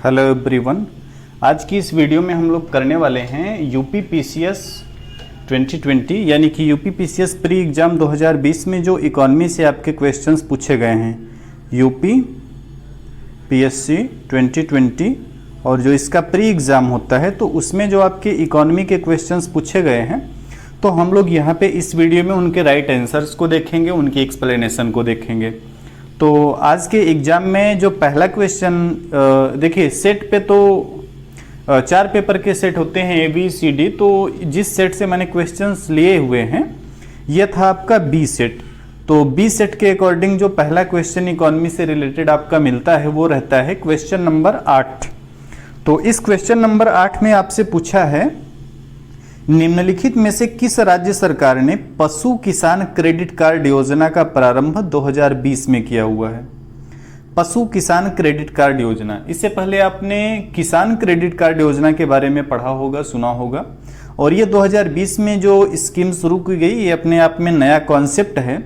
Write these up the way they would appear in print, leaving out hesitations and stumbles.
Hello everyone. आज की इस वीडियो में हम लोग करने वाले हैं यूपी पीसीएस 2020 यानी कि यूपी पीसीएस प्री एग्ज़ाम 2020 में जो इकोनॉमी से आपके क्वेश्चंस पूछे गए हैं यूपी पीएससी 2020 और जो इसका प्री एग्ज़ाम होता है तो उसमें जो आपके इकोनॉमी के क्वेश्चंस पूछे गए हैं तो हम लोग यहाँ पे इस वीडियो में उनके राइट आंसर्स को देखेंगे, उनकी एक्सप्लेनेशन को देखेंगे। तो आज के एग्ज़ाम में जो पहला क्वेश्चन देखिए, सेट पे तो 4 पेपर के सेट होते हैं ABCD। तो जिस सेट से मैंने क्वेश्चंस लिए हुए हैं ये था आपका B सेट। तो B सेट के अकॉर्डिंग जो पहला क्वेश्चन इकोनॉमी से रिलेटेड आपका मिलता है वो रहता है क्वेश्चन नंबर 8। तो इस क्वेश्चन नंबर 8 में आपसे पूछा है निम्नलिखित में से किस राज्य सरकार ने पशु किसान क्रेडिट कार्ड योजना का प्रारंभ 2020 में किया हुआ है। पशु किसान क्रेडिट कार्ड योजना, इससे पहले आपने किसान क्रेडिट कार्ड योजना के बारे में पढ़ा होगा, सुना होगा। और ये 2020 में जो स्कीम शुरू की गई ये अपने आप में नया कॉन्सेप्ट है।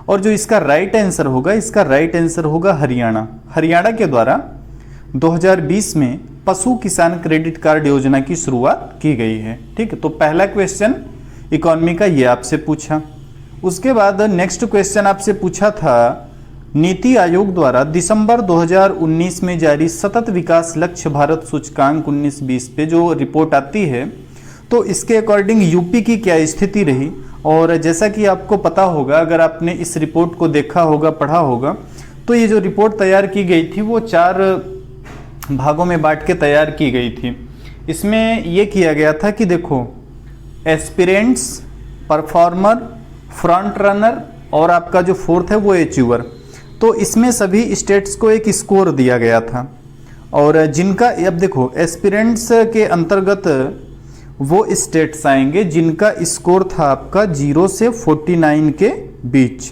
और जो इसका राइट आंसर होगा, इसका राइट आंसर होगा हरियाणा। हरियाणा के द्वारा 2020 में पशु किसान क्रेडिट कार्ड योजना की शुरुआत की गई है। ठीक है, तो पहला क्वेश्चन इकोनॉमी का ये आपसे पूछा। उसके बाद नेक्स्ट क्वेश्चन आपसे पूछा था नीति आयोग द्वारा दिसंबर 2019 में जारी सतत विकास लक्ष्य भारत सूचकांक 19-20 पे जो रिपोर्ट आती है तो इसके अकॉर्डिंग यूपी की क्या स्थिति रही। और जैसा कि आपको पता होगा, अगर आपने इस रिपोर्ट को देखा होगा, पढ़ा होगा, तो ये जो रिपोर्ट तैयार की गई थी वो 4 भागों में बांट के तैयार की गई थी। इसमें यह किया गया था कि देखो, एस्पिरेंट्स, परफॉर्मर, फ्रंट रनर और आपका जो फोर्थ है वो अचीवर। तो इसमें सभी स्टेट्स को एक स्कोर दिया गया था। और जिनका, अब देखो, एस्पिरेंट्स के अंतर्गत वो स्टेट्स आएंगे जिनका स्कोर था आपका 0 से 49 के बीच।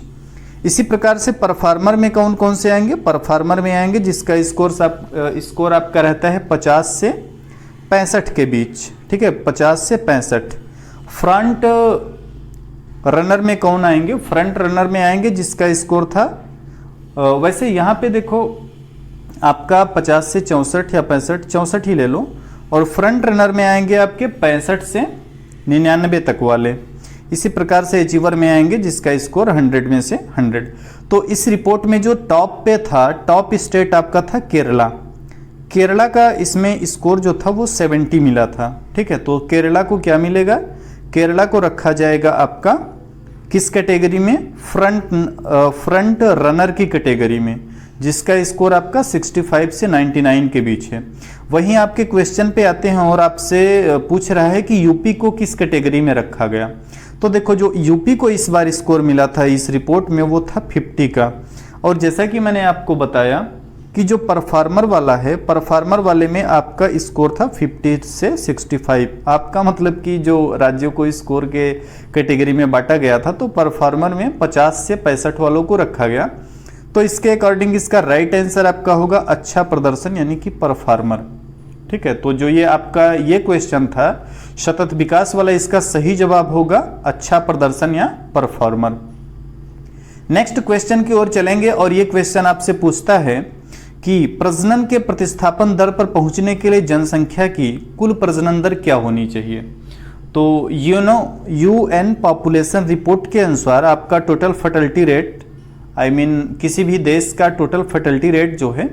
इसी प्रकार से परफार्मर में कौन कौन से आएंगे? परफार्मर में आएंगे जिसका स्कोर आपका रहता है 50 से 65 के बीच। ठीक है, 50 से 65। फ्रंट रनर में कौन आएंगे? फ्रंट रनर में आएंगे जिसका स्कोर था वैसे यहाँ पे देखो आपका 50 से 64 या 65, 64 ही ले लो। और फ्रंट रनर में आएंगे आपके 65 से 99 तक वाले। इसी प्रकार से अचीवर में आएंगे जिसका स्कोर 100 में से 100। तो इस रिपोर्ट में जो टॉप पे था, टॉप स्टेट आपका था केरला। केरला का इसमें स्कोर जो था वो 70 मिला था। ठीक है, तो केरला को क्या मिलेगा? केरला को रखा जाएगा आपका किस कैटेगरी में? फ्रंट रनर की कैटेगरी में, जिसका स्कोर आपका 65 से 99 के बीच है। वहीं आपके क्वेश्चन पे आते हैं और आपसे पूछ रहा है कि यूपी को किस कैटेगरी में रखा गया। तो देखो, जो यूपी को इस बार स्कोर मिला था इस रिपोर्ट में वो था 50 का। और जैसा कि मैंने आपको बताया कि जो परफार्मर वाला है, परफार्मर वाले में आपका स्कोर था 50 से 65। आपका मतलब कि जो राज्यों को स्कोर के कैटेगरी में बांटा गया था तो परफार्मर में 50 से 65 वालों को रखा गया। तो इसके अकॉर्डिंग इसका राइट आंसर आपका होगा अच्छा प्रदर्शन यानी कि परफार्मर। ठीक है, तो जो ये आपका ये क्वेश्चन था सतत विकास वाला, इसका सही जवाब होगा अच्छा प्रदर्शन या परफॉर्मर। नेक्स्ट क्वेश्चन की ओर चलेंगे और ये क्वेश्चन आपसे पूछता है कि प्रजनन के प्रतिस्थापन दर पर पहुंचने के लिए जनसंख्या की कुल प्रजनन दर क्या होनी चाहिए। तो UN पॉपुलेशन रिपोर्ट के अनुसार आपका टोटल फर्टिलिटी रेट, किसी भी देश का टोटल फर्टिलिटी रेट जो है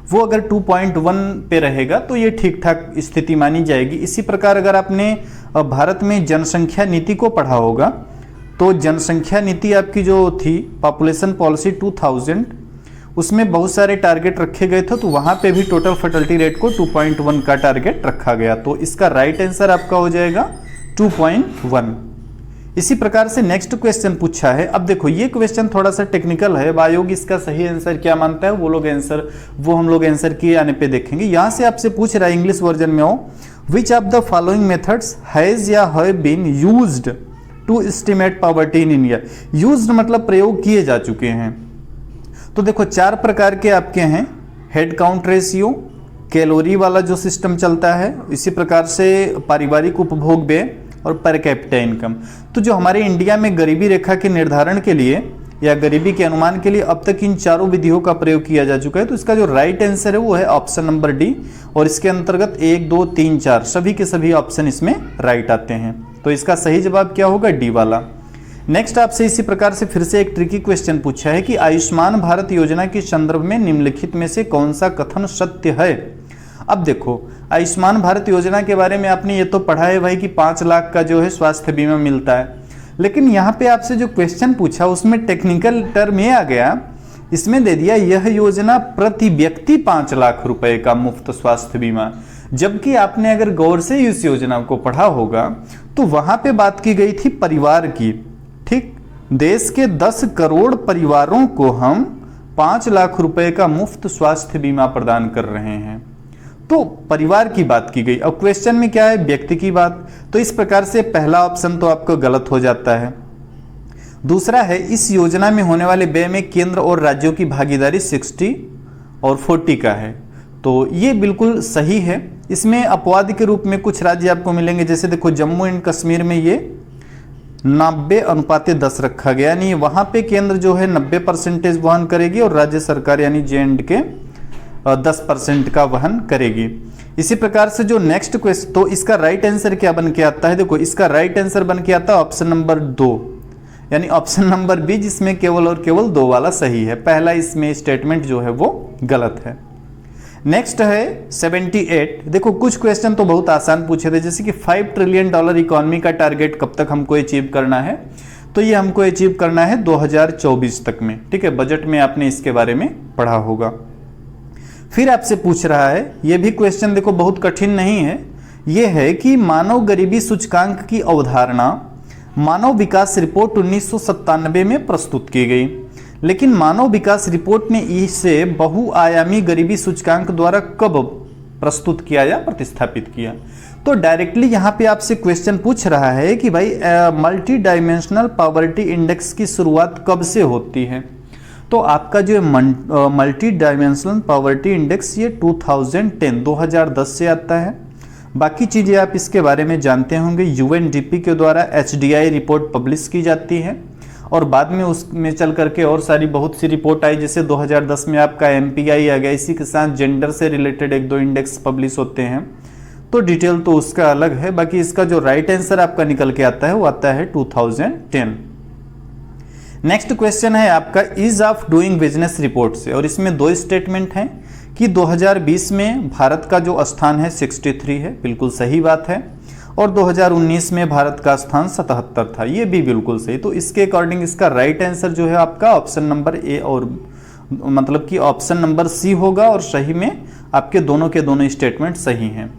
वो अगर 2.1 पे रहेगा तो ये ठीक ठाक स्थिति मानी जाएगी। इसी प्रकार अगर आपने भारत में जनसंख्या नीति को पढ़ा होगा तो जनसंख्या नीति आपकी जो थी पॉपुलेशन पॉलिसी 2000, उसमें बहुत सारे टारगेट रखे गए थे। तो वहाँ पे भी टोटल फर्टिलिटी रेट को 2.1 का टारगेट रखा गया। तो इसका राइट आंसर आपका हो जाएगा 2.1। इसी प्रकार से नेक्स्ट क्वेश्चन पूछा है। अब देखो, ये क्वेश्चन थोड़ा सा टेक्निकल है। आयोग इसका सही आंसर क्या मानता है वो हम लोग आंसर किए आने पे देखेंगे। यहां से आपसे पूछ रहा है इंग्लिश वर्जन में हो, which of the following methods has या have been used to estimate poverty in India. Used मतलब प्रयोग किए जा चुके हैं। तो देखो 4 प्रकार के आपके हैं, हेड काउंट रेशियो, कैलोरी वाला जो सिस्टम चलता है, इसी प्रकार से पारिवारिक उपभोग व्यय और पर कैपिटा इनकम। तो जो हमारे इंडिया में गरीबी रेखा के निर्धारण के लिए या गरीबी के अनुमान के लिए अब तक इन चारों विधियों का प्रयोग किया जा चुका है। तो इसका जो राइट आंसर है वो है ऑप्शन नंबर डी, और इसके अंतर्गत 1, 2, 3, 4 सभी के सभी ऑप्शन इसमें राइट आते हैं। तो इसका सही जवाब क्या होगा? डी वाला। नेक्स्ट आपसे इसी प्रकार से फिर से एक ट्रिकी क्वेश्चन पूछा है कि आयुष्मान भारत योजना के संदर्भ में निम्नलिखित में से कौन सा कथन सत्य है। अब देखो, आयुष्मान भारत योजना के बारे में आपने ये तो पढ़ा है भाई कि 5 लाख का जो है स्वास्थ्य बीमा मिलता है, लेकिन यहाँ पे आपसे जो क्वेश्चन पूछा उसमें टेक्निकल टर्म ये आ गया, इसमें दे दिया यह योजना प्रति व्यक्ति 5 लाख रुपए का मुफ्त स्वास्थ्य बीमा, जबकि आपने अगर गौर से इस योजना को पढ़ा होगा तो वहां पे बात की गई थी परिवार की। ठीक, देश के 10 करोड़ परिवारों को हम 5 लाख रुपए का मुफ्त स्वास्थ्य बीमा प्रदान कर रहे हैं, तो परिवार की बात की गई। अब क्वेश्चन में क्या है? व्यक्ति की बात। तो इस प्रकार से पहला ऑप्शन तो आपको गलत हो जाता है। दूसरा है, इस योजना में होने वाले व्यय में केंद्र और राज्यों की भागीदारी 60 और 40 का है, तो ये बिल्कुल सही है। इसमें अपवाद के रूप में कुछ राज्य आपको मिलेंगे, जैसे देखो जम्मू एंड कश्मीर में ये 90:10 रखा गया, यानी वहां पे केंद्र जो है 90% वहन करेगी और राज्य सरकार यानी J&K 10% का वहन करेगी। इसी प्रकार से जो नेक्स्ट क्वेश्चन, तो इसका राइट आंसर क्या बन के आता है? देखो इसका राइट आंसर बन के आता है ऑप्शन नंबर 2, यानी ऑप्शन नंबर बी, जिसमें केवल और केवल 2 वाला सही है। पहला इसमें स्टेटमेंट जो है वो गलत है। नेक्स्ट है 78। देखो कुछ क्वेश्चन तो बहुत आसान पूछे थे, जैसे कि $5 ट्रिलियन इकोनॉमी का टारगेट कब तक हमको अचीव करना है, तो ये हमको अचीव करना है 2024 तक में। ठीक है, बजट में आपने इसके बारे में पढ़ा होगा। फिर आपसे पूछ रहा है, ये भी क्वेश्चन देखो बहुत कठिन नहीं है, ये है कि मानव गरीबी सूचकांक की अवधारणा मानव विकास रिपोर्ट 1997 में प्रस्तुत की गई, लेकिन मानव विकास रिपोर्ट ने इसे बहुआयामी गरीबी सूचकांक द्वारा कब प्रस्तुत किया या प्रतिस्थापित किया। तो डायरेक्टली यहाँ पे आपसे क्वेश्चन पूछ रहा है कि भाई मल्टी डायमेंशनल पॉवर्टी इंडेक्स की शुरुआत कब से होती है। तो आपका जो मल्टी डायमेंशनल पॉवर्टी इंडेक्स ये 2010 से आता है। बाकी चीज़ें आप इसके बारे में जानते होंगे, UNDP के द्वारा HDI रिपोर्ट पब्लिश की जाती है, और बाद में उसमें चल करके और सारी बहुत सी रिपोर्ट आई, जैसे 2010 में आपका MPI आ गया। इसी के साथ जेंडर से रिलेटेड 1-2 इंडेक्स पब्लिश होते हैं, तो डिटेल तो उसका अलग है। बाकी इसका जो राइट आंसर आपका निकल के आता है वो आता है 2010। नेक्स्ट क्वेश्चन है आपका ease of doing business report से, और इसमें 2 स्टेटमेंट हैं कि 2020 में भारत का जो स्थान है 63 है, बिल्कुल सही बात है, और 2019 में भारत का स्थान 77 था, ये भी बिल्कुल सही। तो इसके अकॉर्डिंग इसका राइट आंसर जो है आपका ऑप्शन नंबर ए, और मतलब कि ऑप्शन नंबर सी होगा, और सही में आपके दोनों के दोनों स्टेटमेंट सही हैं।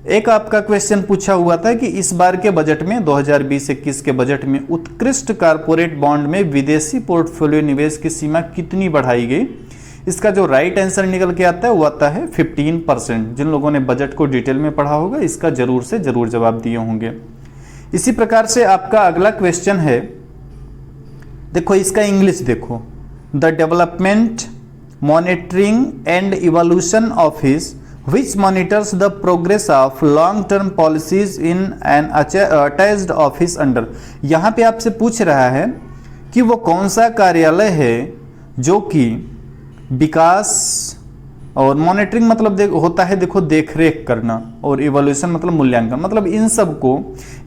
एक आपका क्वेश्चन पूछा हुआ था कि इस बार के बजट में 2020-21 के बजट में उत्कृष्ट कारपोरेट बॉन्ड में विदेशी पोर्टफोलियो निवेश की सीमा कितनी बढ़ाई गई। इसका जो राइट आंसर निकल के आता है वो आता है 15%। जिन लोगों ने बजट को डिटेल में पढ़ा होगा इसका जरूर से जरूर जवाब दिए होंगे। इसी प्रकार से आपका अगला क्वेश्चन है, देखो इसका इंग्लिश देखो, the development monitoring and evolution office which monitors the progress of long term policies in an attached office under। यहाँ पे आपसे पूछ रहा है कि वो कौन सा कार्यालय है जो कि विकास और मॉनिटरिंग मतलब होता है देखो देखरेख करना, और इवोल्यूशन मतलब मूल्यांकन, मतलब इन सब को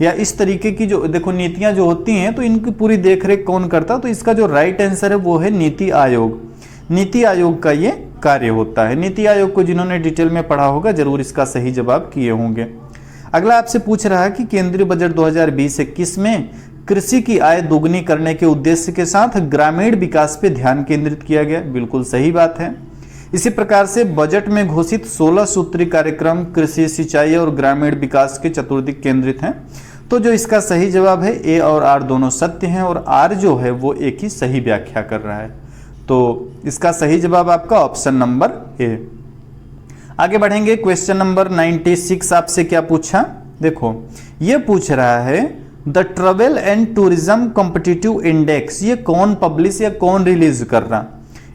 या इस तरीके की जो देखो नीतियां जो होती हैं तो इनकी पूरी देखरेख कौन करता। तो इसका जो राइट आंसर है वो है नीति आयोग। नीति आयोग का ये कार्य होता है। नीति आयोग को जिन्होंने डिटेल में पढ़ा होगा जरूर इसका सही जवाब किए होंगे। अगला आपसे पूछ रहा है कि केंद्रीय बजट 2020-21 में कृषि की आय दोगुनी करने के उद्देश्य के साथ ग्रामीण विकास पे ध्यान केंद्रित किया गया, बिल्कुल सही बात है। इसी प्रकार से बजट में घोषित 16 सूत्री कार्यक्रम कृषि, सिंचाई और ग्रामीण विकास के चतुर्दिक केंद्रित हैं। तो जो इसका सही जवाब है ए और आर दोनों सत्य हैं, और आर जो है वो एक ही सही व्याख्या कर रहा है। तो इसका सही जवाब आपका ऑप्शन नंबर ए। आगे बढ़ेंगे, क्वेश्चन नंबर 96 आपसे क्या पूछा, देखो ये पूछ रहा है the travel and tourism competitive index, ये कौन पब्लिश या कौन रिलीज कर रहा।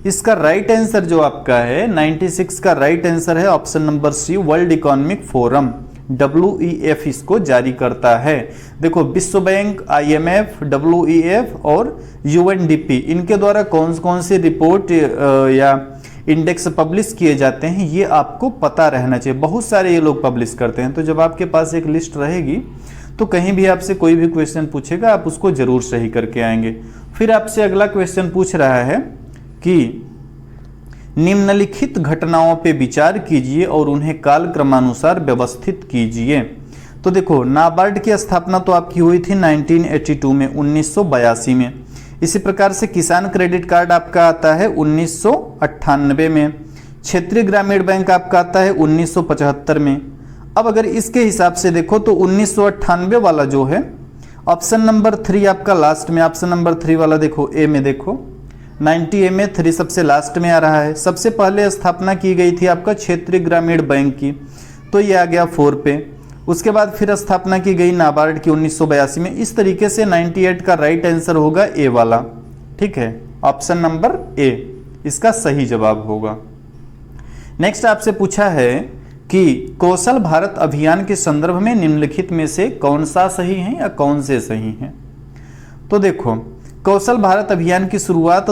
इसका राइट आंसर जो आपका है 96 का राइट आंसर है option number C, world economic forum. WEF इसको जारी करता है। देखो विश्व बैंक, IMF, WEF और UNDP इनके द्वारा कौन कौन सी रिपोर्ट या इंडेक्स पब्लिश किए जाते हैं ये आपको पता रहना चाहिए। बहुत सारे ये लोग पब्लिश करते हैं, तो जब आपके पास एक लिस्ट रहेगी तो कहीं भी आपसे कोई भी क्वेश्चन पूछेगा आप उसको जरूर सही करके आएंगे। फिर आपसे अगला क्वेश्चन पूछ रहा है कि निम्नलिखित घटनाओं पे विचार कीजिए और उन्हें काल क्रमानुसार व्यवस्थित कीजिए। तो देखो नाबार्ड की स्थापना तो आपकी हुई थी 1982 में, 1982 में। इसी प्रकार से किसान क्रेडिट कार्ड आपका आता है 1998 में। क्षेत्रीय ग्रामीण बैंक आपका आता है 1975 में। अब अगर इसके हिसाब से देखो तो 1998 वाला जो है ऑप्शन नंबर 3 आपका लास्ट में, ऑप्शन नंबर 3 वाला देखो ए में, देखो 90A में 3 सबसे लास्ट में आ रहा है। सबसे पहले स्थापना की गई थी आपका क्षेत्रीय ग्रामीण बैंक की, तो ये आ गया 4 पे। उसके बाद फिर स्थापना की गई नाबार्ड की 1982 में। इस तरीके से 98 का राइट आंसर होगा ए वाला, ठीक है, ऑप्शन नंबर ए इसका सही जवाब होगा। नेक्स्ट आपसे पूछा है कि कौशल भारत अभियान के संदर्भ में निम्नलिखित में से कौन सा सही है या कौन से सही हैं। तो देखो कौशल भारत अभियान की शुरुआत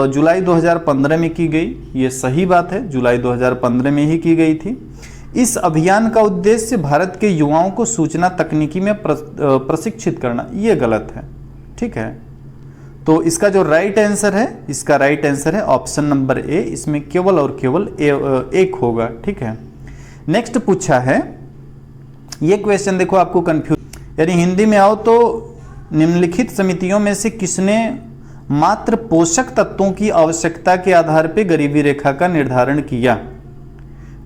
जुलाई 2015 में की गई, ये सही बात है, जुलाई 2015 में ही की गई थी। इस अभियान का उद्देश्य भारत के युवाओं को सूचना तकनीकी में प्रशिक्षित करना, ये गलत है, ठीक है। तो इसका जो राइट आंसर है, इसका राइट आंसर है ऑप्शन नंबर ए, इसमें केवल और केवल एक होगा, ठीक है। नेक्स्ट पूछा है, ये क्वेश्चन देखो आपको कंफ्यूज, यानी हिंदी में आओ तो निम्नलिखित समितियों में से किसने मात्र पोषक तत्वों की आवश्यकता के आधार पर गरीबी रेखा का निर्धारण किया।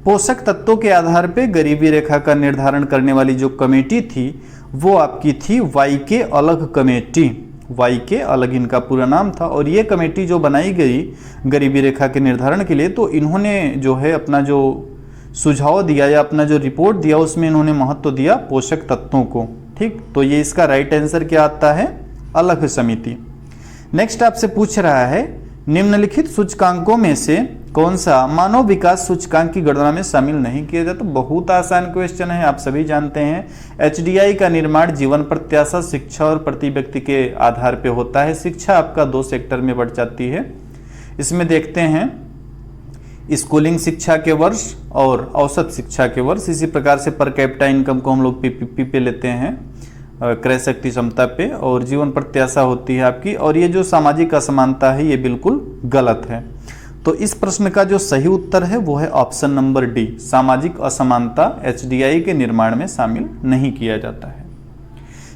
पोषक तत्वों के आधार पर गरीबी रेखा का निर्धारण करने वाली जो कमेटी थी वो आपकी थी वाईके अलग कमेटी। वाईके अलग इनका पूरा नाम था, और ये कमेटी जो बनाई गई गरीबी रेखा के निर्धारण के लिए, तो इन्होंने जो है अपना जो सुझाव दिया या अपना जो रिपोर्ट दिया उसमें इन्होंने महत्व दिया पोषक तत्वों को, ठीक। तो ये इसका राइट आंसर क्या आता है, अलग समिति। नेक्स्ट आपसे पूछ रहा है निम्नलिखित सूचकांकों में से कौन सा मानव विकास सूचकांक की गणना में शामिल नहीं किया जाता। तो बहुत आसान क्वेश्चन है, आप सभी जानते हैं। HDI का निर्माण जीवन प्रत्याशा, शिक्षा और प्रति व्यक्ति के आधार पर होता है। शिक्षा आपका 2 सेक्टर में बढ़ जाती है। इसमें देखते हैं स्कूलिंग शिक्षा के वर्ष और औसत शिक्षा के वर्ष। इसी प्रकार से पर कैपिटा इनकम को हम लोग PPP पे लेते हैं, क्रय शक्ति क्षमता पे, और जीवन प्रत्याशा होती है आपकी। और ये जो सामाजिक असमानता है ये बिल्कुल गलत है। तो इस प्रश्न का जो सही उत्तर है वो है ऑप्शन नंबर डी, सामाजिक असमानता HDI के निर्माण में शामिल नहीं किया जाता है।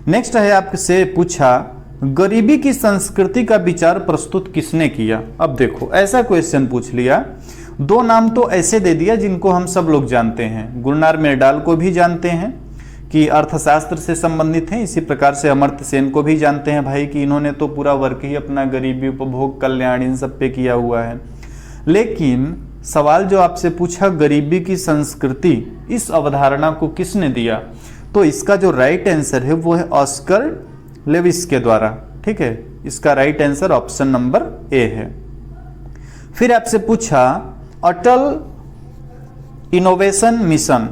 नेक्स्ट है आपसे पूछा गरीबी की संस्कृति का विचार प्रस्तुत किसने किया। अब देखो ऐसा क्वेश्चन पूछ लिया, 2 नाम तो ऐसे दे दिया जिनको हम सब लोग जानते हैं। गुलनार मेरडाल को भी जानते हैं कि अर्थशास्त्र से संबंधित हैं। इसी प्रकार से अमर्त्य सेन को भी जानते हैं भाई कि इन्होंने तो पूरा वर्क ही अपना गरीबी, उपभोग, कल्याण इन सब पे किया हुआ है। लेकिन सवाल जो आपसे पूछा गरीबी की संस्कृति, इस अवधारणा को किसने दिया, तो इसका जो राइट आंसर है वो है ऑस्कर लेविस के द्वारा, ठीक है। इसका right answer option number A है। फिर आपसे पूछा अटल इनोवेशन मिशन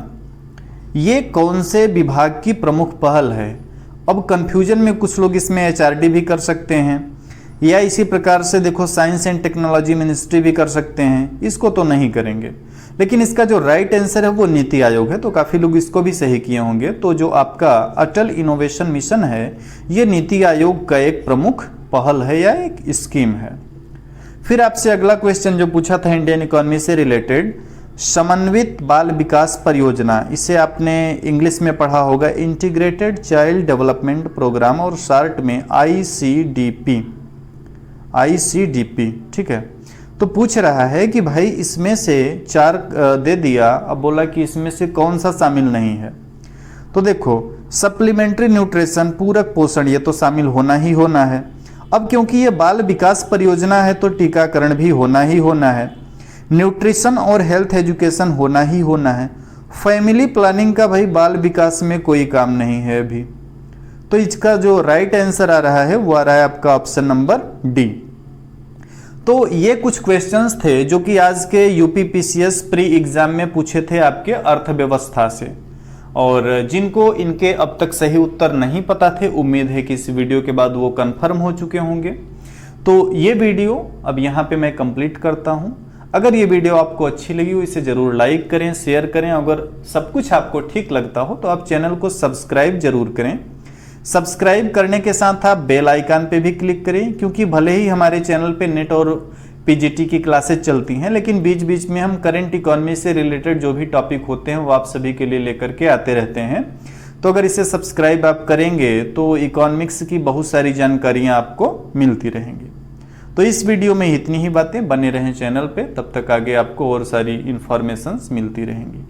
ये कौन से विभाग की प्रमुख पहल है। अब कंफ्यूजन में कुछ लोग इसमें HRD भी कर सकते हैं, या इसी प्रकार से देखो साइंस एंड टेक्नोलॉजी मिनिस्ट्री भी कर सकते हैं। इसको तो नहीं करेंगे, लेकिन इसका जो राइट आंसर है वो नीति आयोग है। तो काफ़ी लोग इसको भी सही किए होंगे। तो जो आपका अटल इनोवेशन मिशन है ये नीति आयोग का एक प्रमुख पहल है या एक स्कीम है। फिर आपसे अगला क्वेश्चन जो पूछा था इंडियन इकोनॉमी से रिलेटेड, समन्वित बाल विकास परियोजना, इसे आपने इंग्लिश में पढ़ा होगा इंटीग्रेटेड चाइल्ड डेवलपमेंट प्रोग्राम, और शॉर्ट में ICDP, ठीक है। तो पूछ रहा है कि भाई इसमें से 4 दे दिया, अब बोला कि इसमें से कौन सा शामिल नहीं है। तो देखो सप्लीमेंट्री न्यूट्रिशन, पूरक पोषण, ये तो शामिल होना ही होना है। अब क्योंकि ये बाल विकास परियोजना है तो टीकाकरण भी होना ही होना है, न्यूट्रिशन और हेल्थ एजुकेशन होना ही होना है। फैमिली प्लानिंग का भाई बाल विकास में कोई काम नहीं है अभी। तो इसका जो राइट आंसर आ रहा है वो आ रहा है आपका ऑप्शन नंबर डी। तो ये कुछ क्वेश्चंस थे जो कि आज के UP PCS प्री एग्जाम में पूछे थे आपके अर्थव्यवस्था से। और जिनको इनके अब तक सही उत्तर नहीं पता थे, उम्मीद है कि इस वीडियो के बाद वो कंफर्म हो चुके होंगे। तो ये वीडियो अब यहाँ पे मैं कंप्लीट करता हूँ। अगर ये वीडियो आपको अच्छी लगी हो इसे ज़रूर लाइक करें, शेयर करें। अगर सब कुछ आपको ठीक लगता हो तो आप चैनल को सब्सक्राइब जरूर करें। सब्सक्राइब करने के साथ आप बेल आइकन पे भी क्लिक करें, क्योंकि भले ही हमारे चैनल पे नेट और पीजीटी की क्लासेस चलती हैं, लेकिन बीच बीच में हम करंट इकोनॉमी से रिलेटेड जो भी टॉपिक होते हैं वो आप सभी के लिए लेकर के आते रहते हैं। तो अगर इसे सब्सक्राइब आप करेंगे तो इकोनॉमिक्स की बहुत सारी जानकारियाँ आपको मिलती रहेंगी। तो इस वीडियो में इतनी ही बातें, बने रहें चैनल पे, तब तक आगे आपको और सारी इंफॉर्मेशंस मिलती रहेंगी।